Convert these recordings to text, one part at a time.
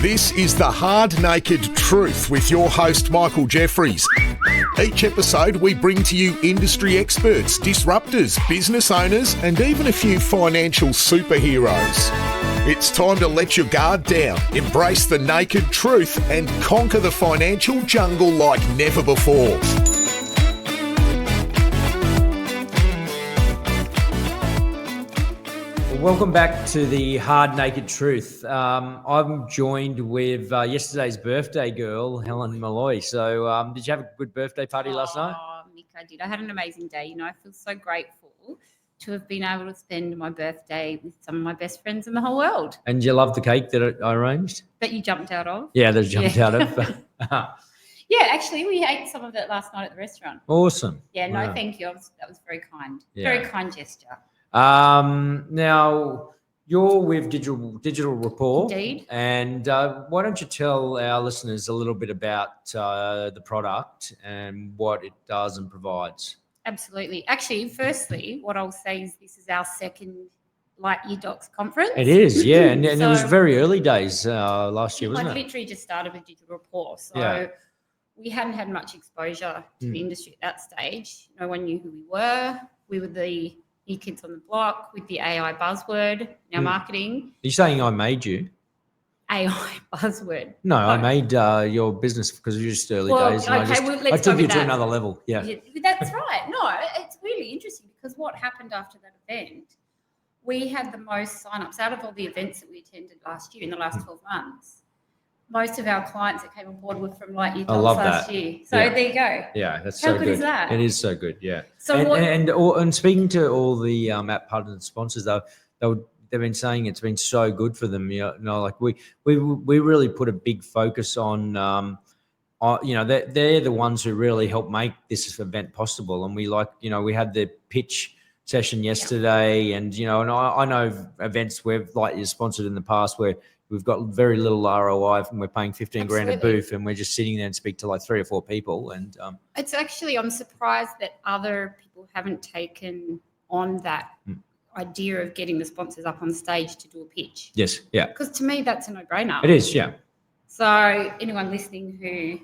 This is The Hard Naked Truth with your host, Michael Jeffries. Each episode, we bring to you industry experts, disruptors, business owners, and even a few financial superheroes. It's time to let your guard down, embrace the naked truth, and conquer the financial jungle like never before. Welcome back to the Hard Naked Truth. I'm joined with yesterday's birthday girl, Helen Molloy. So did you have a good birthday party last night? Oh, Mick, I did. I had an amazing day. I feel so grateful to have been able to spend my birthday with some of my best friends in the whole world. And you loved the cake that I arranged? That you jumped out of? Yeah, that I jumped out of. Yeah, actually, we ate some of it last night at the restaurant. Awesome. Yeah, no, wow. Thank you. That was very kind. Yeah. Very kind gesture. Now you're with Digital Rapport. Indeed. And why don't you tell our listeners a little bit about the product and what it does and provides? Absolutely. Actually, firstly, what I'll say is this is our second Lightyear Docs conference. It is, yeah. And it was very early days last year, wasn't it? I literally just started with Digital Rapport. So yeah. We hadn't had much exposure to the industry at that stage. No one knew who we were. We were the new kids on the block with the AI buzzword in our marketing. Are you saying I made you? AI buzzword. No, I made your business because it was just early days. And I took you to another level. Yeah. That's right. No, it's really interesting because what happened after that event, we had the most signups out of all the events that we attended last year in the last 12 months. Most of our clients that came on board were from Lightyear Docs last year. So there you go. Yeah, that's How so good is that? It is so good, yeah. So and speaking to all the app partners and sponsors, they've been saying it's been so good for them. Like we really put a big focus on, they're the ones who really help make this event possible. And we we had the pitch session yesterday, and I know events we've Lightyear sponsored in the past where we've got very little ROI and we're paying 15 grand a booth and we're just sitting there and speak to like 3 or 4 people. And it's actually, I'm surprised that other people haven't taken on that idea of getting the sponsors up on stage to do a pitch. Yes, yeah. Because to me, that's a no-brainer. It is, yeah. So anyone listening who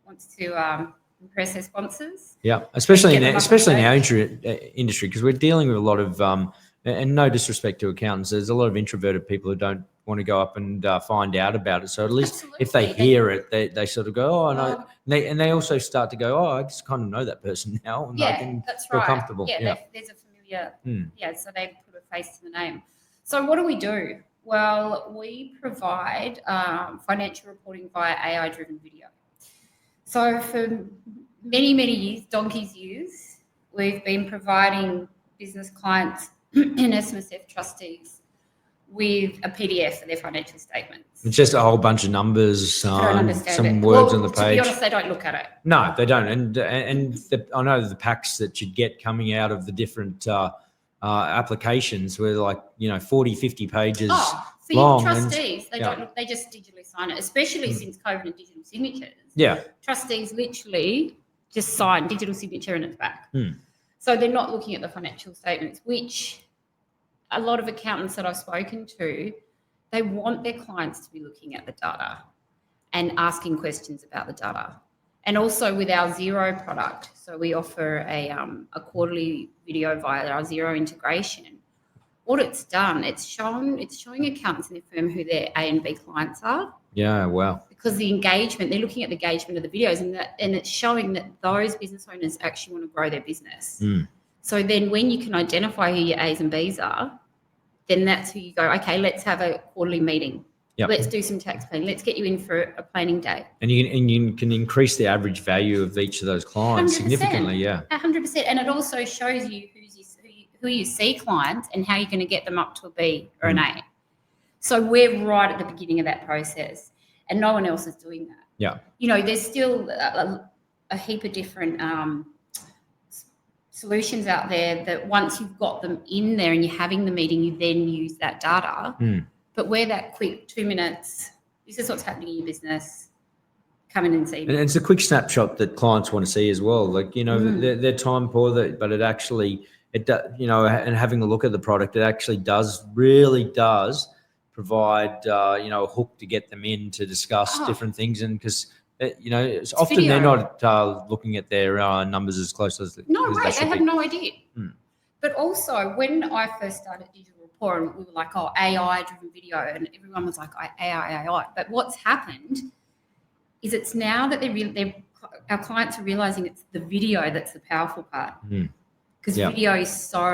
wants to impress their sponsors. Yeah, especially in our industry, because we're dealing with a lot of, and no disrespect to accountants, there's a lot of introverted people who don't want to go up and find out about it. So at least if they hear it, they sort of go, oh, no. And they also start to go, oh, I just kind of know that person now. And I can feel comfortable. Yeah, there's a familiar, so they put a face to the name. So what do we do? Well, we provide financial reporting via AI-driven video. So for many, many years, donkey's years, we've been providing business clients and SMSF trustees with a PDF for their financial statements. It's just a whole bunch of numbers, some words on the page. To be honest, they don't look at it. No, they don't. And I know the packs that you'd get coming out of the different applications were like 40, 50 pages long. For trustees, they just digitally sign it, especially since COVID and digital signatures. Yeah. Trustees literally just sign digital signature and it's back. So they're not looking at the financial statements, which a lot of accountants that I've spoken to, they want their clients to be looking at the data and asking questions about the data. And also with our Xero product, so we offer a quarterly video via our Xero integration. What it's done, it's showing accountants in their firm who their A and B clients are. Yeah, wow. Because the engagement, they're looking at the engagement of the videos and it's showing that those business owners actually want to grow their business. So then when you can identify who your A's and B's are, then that's who you go, okay, let's have a quarterly meeting. Yep. Let's do some tax planning. Let's get you in for a planning day. And you can increase the average value of each of those clients 100%, significantly, yeah. 100%. And it also shows you who you see clients and how you're going to get them up to a B or an A. So we're right at the beginning of that process and no one else is doing that. Yeah. There's still a heap of different solutions out there that once you've got them in there and you're having the meeting, you then use that data. But we're that quick 2 minutes. This is what's happening in your business. Come in and see me. And it's a quick snapshot that clients want to see as well. Like, they're time poor, but it actually, and having a look at the product, it actually really does provide, a hook to get them in to discuss different things. And because, it's often video. they're not looking at their numbers as close as No, as right. They have be. no idea. But also, when I first started Digital Rapport, and we were like, AI-driven video, and everyone was like, AI. But what's happened is it's now that our clients are realizing it's the video that's the powerful part. Because video is so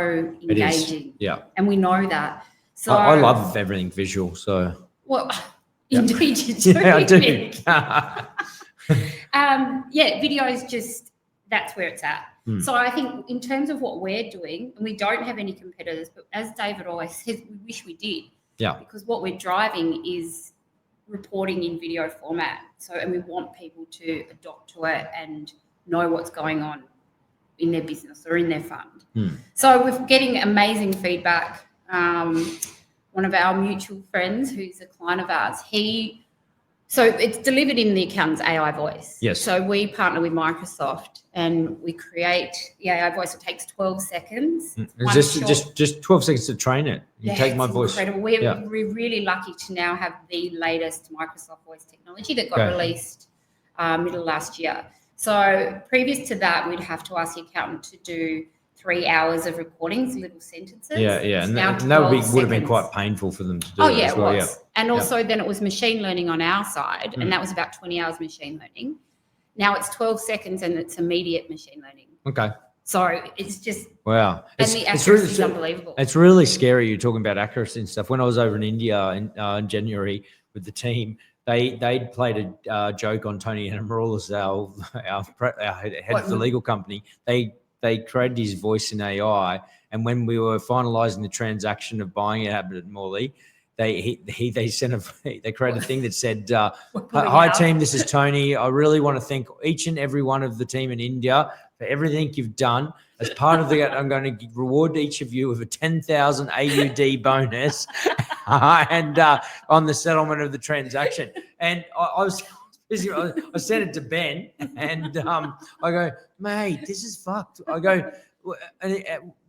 engaging. Yeah. And we know that. So I love everything visual. So. Well, indeed you do. Yeah, I do. Video is just, that's where it's at. So I think in terms of what we're doing, and we don't have any competitors, but as David always says, we wish we did. Yeah. Because what we're driving is reporting in video format. And we want people to adopt to it and know what's going on in their business or in their fund. So we're getting amazing feedback. One of our mutual friends, who's a client of ours, so it's delivered in the accountant's AI voice. Yes. So we partner with Microsoft and we create the AI voice. It takes 12 seconds. Is this just 12 seconds to train it? You take my voice. Incredible. We're really lucky to now have the latest Microsoft voice technology that got released middle of last year. So previous to that, we'd have to ask the accountant to do 3 hours of recordings, little sentences. Yeah. And that would have been quite painful for them to do. It was. Yeah. And also then it was machine learning on our side, and that was about 20 hours machine learning. Now it's 12 seconds and it's immediate machine learning. Okay. So it's just wow. And the accuracy is unbelievable. It's really scary. You're talking about accuracy and stuff. When I was over in India in January with the team, they played a joke on Tony Anamarolas, our head of the legal company. They created his voice in AI, and when we were finalising the transaction of buying it at Morley, they created a thing that said, "Hi team, this is Tony. I really want to thank each and every one of the team in India for everything you've done. As part of that, I'm going to reward each of you with a 10,000 AUD bonus, and on the settlement of the transaction." And I was busy. I sent it to Ben, and I go, "Mate, this is fucked." I go,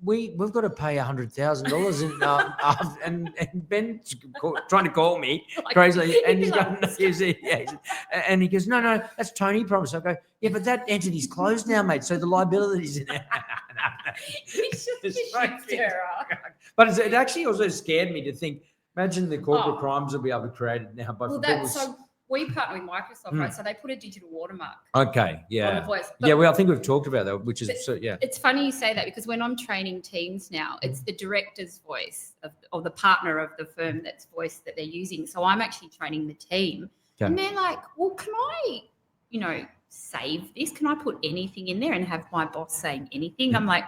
we've got to pay $100,000, and Ben's trying to call me crazily, and he's going, and he goes, no, that's Tony promise. I go, yeah, but that entity's closed now, mate. So the liability's in there. But it actually also scared me to think. Imagine the corporate crimes will be able to create it now. We partner with Microsoft, right? So they put a digital watermark. Okay, yeah. On the voice. I think we've talked about that, which is, It's funny you say that, because when I'm training teams now, it's the director's voice or the partner of the firm that's voice that they're using. So I'm actually training the team. Okay. And they're like, well, can I, save this? Can I put anything in there and have my boss saying anything? I'm like,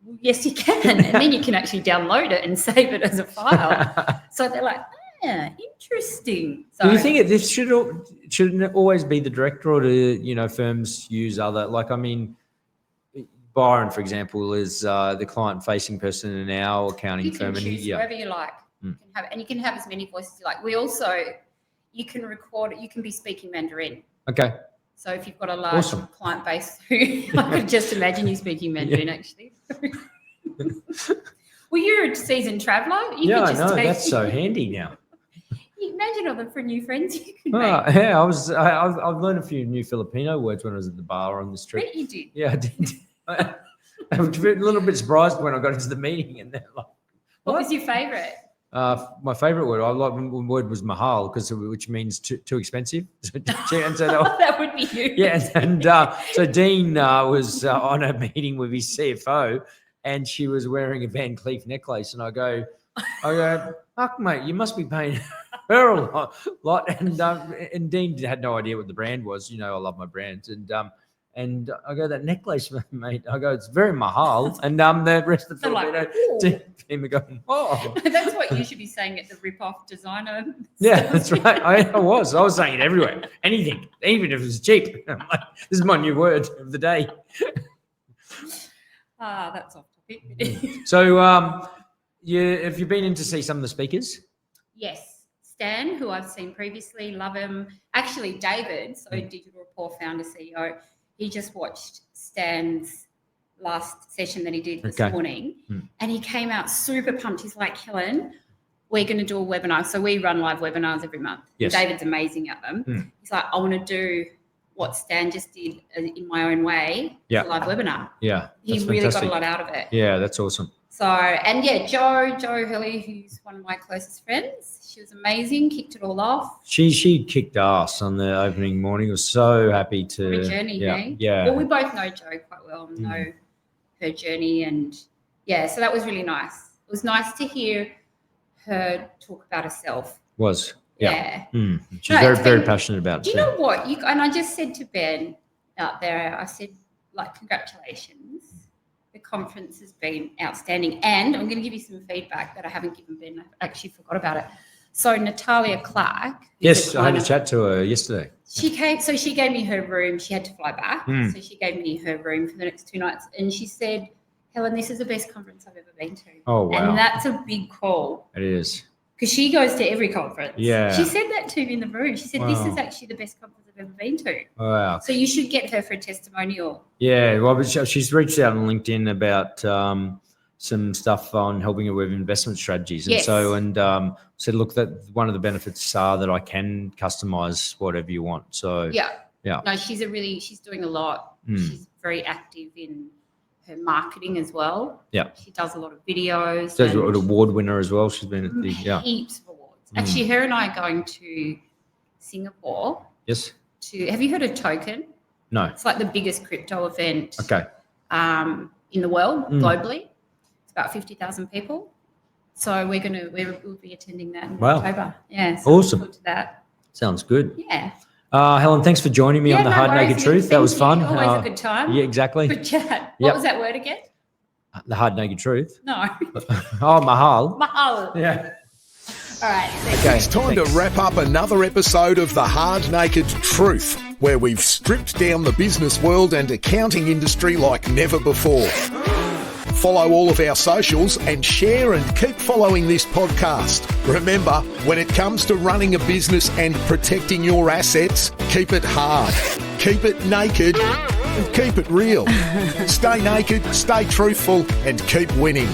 well, yes, you can. And then you can actually download it and save it as a file. So they're like, interesting. So, do you think this shouldn't always be the director, or do firms use other? Byron, for example, is the client-facing person in our accounting firm, and whoever you like. You can have as many voices as you like. You can record it. You can be speaking Mandarin. Okay. So if you've got a large client base, I could just imagine you speaking Mandarin. Actually. Well, you're a seasoned traveller. I know. That's so handy now. Imagine all the new friends you could make. Yeah, I've learned a few new Filipino words when I was at the bar on the street. I bet you did. Yeah, I did. I was a little bit surprised when I got into the meeting, and they're like, "What was your favourite?" My favourite word was mahal, which means too expensive. That would be you. Yeah, and so Dean was on a meeting with his CFO, and she was wearing a Van Cleef necklace, and I go, fuck, mate, you must be paying her a lot. And Dean had no idea what the brand was. I love my brands. And I go, that necklace, mate. I go, it's very mahal. And the rest of the Filipino team are going, oh. That's what you should be saying at the rip-off designer. Yeah, that's right. I was saying it everywhere. Anything, even if it was cheap. I'm like, this is my new word of the day. That's off topic. So, have you been in to see some of the speakers? Yes. Stan, who I've seen previously, love him. Actually, David, so Digital Rapport founder, CEO, he just watched Stan's last session that he did this morning, and he came out super pumped. He's like, Helen, we're going to do a webinar. So we run live webinars every month. Yes. David's amazing at them. He's like, I want to do what Stan just did in my own way. Yeah. A live webinar. Yeah. He really got a lot out of it. Yeah, that's awesome. So, and yeah, Jo Hurley, who's one of my closest friends, she was amazing, kicked it all off. She kicked ass on the opening morning. Was so happy to. Her journey, hey? Yeah. Well, we both know Jo quite well and know her journey, and yeah, so that was really nice. It was nice to hear her talk about herself. Was. Yeah. She's No, very passionate about it. Do you know what? And I just said to Ben out there, I said, like, congratulations. The conference has been outstanding. And I'm going to give you some feedback that I haven't given Ben. I actually forgot about it. So Natalia Clark. Yes, I had a chat to her yesterday. She came, so she gave me her room. She had to fly back. So she gave me her room for the next 2 nights. And she said, Helen, this is the best conference I've ever been to. Oh, wow. And that's a big call. It is. Because she goes to every conference. Yeah. She said that to me in the room. She said, this is actually the best conference I've ever been to. Wow. So you should get her for a testimonial. Yeah, well, she's reached out on LinkedIn about some stuff on helping her with investment strategies. And said, look, that one of the benefits are that I can customize whatever you want. So Yeah. Yeah. No, she's doing a lot. She's very active in her marketing as well. Yeah. She does a lot of videos. She's an award winner as well. She's been at the heaps of awards. Actually, her and I are going to Singapore. Yes. Have you heard of Token? No. It's like the biggest crypto event. Okay. In the world globally. It's about 50,000 people. So we'll be attending that in October. Yeah. So awesome. Look to that. Sounds good. Yeah. Helen, thanks for joining me on the Hard Naked Truth. That was fun. Always a good time. Yeah, exactly. Good chat. What was that word again? The Hard Naked Truth. No. Oh, Mahal. Mahal. Yeah. All right. Okay, it's time to wrap up another episode of The Hard Naked Truth, where we've stripped down the business world and accounting industry like never before. Follow all of our socials and share and keep following this podcast. Remember, when it comes to running a business and protecting your assets, keep it hard, keep it naked, and keep it real. Stay naked, stay truthful, and keep winning.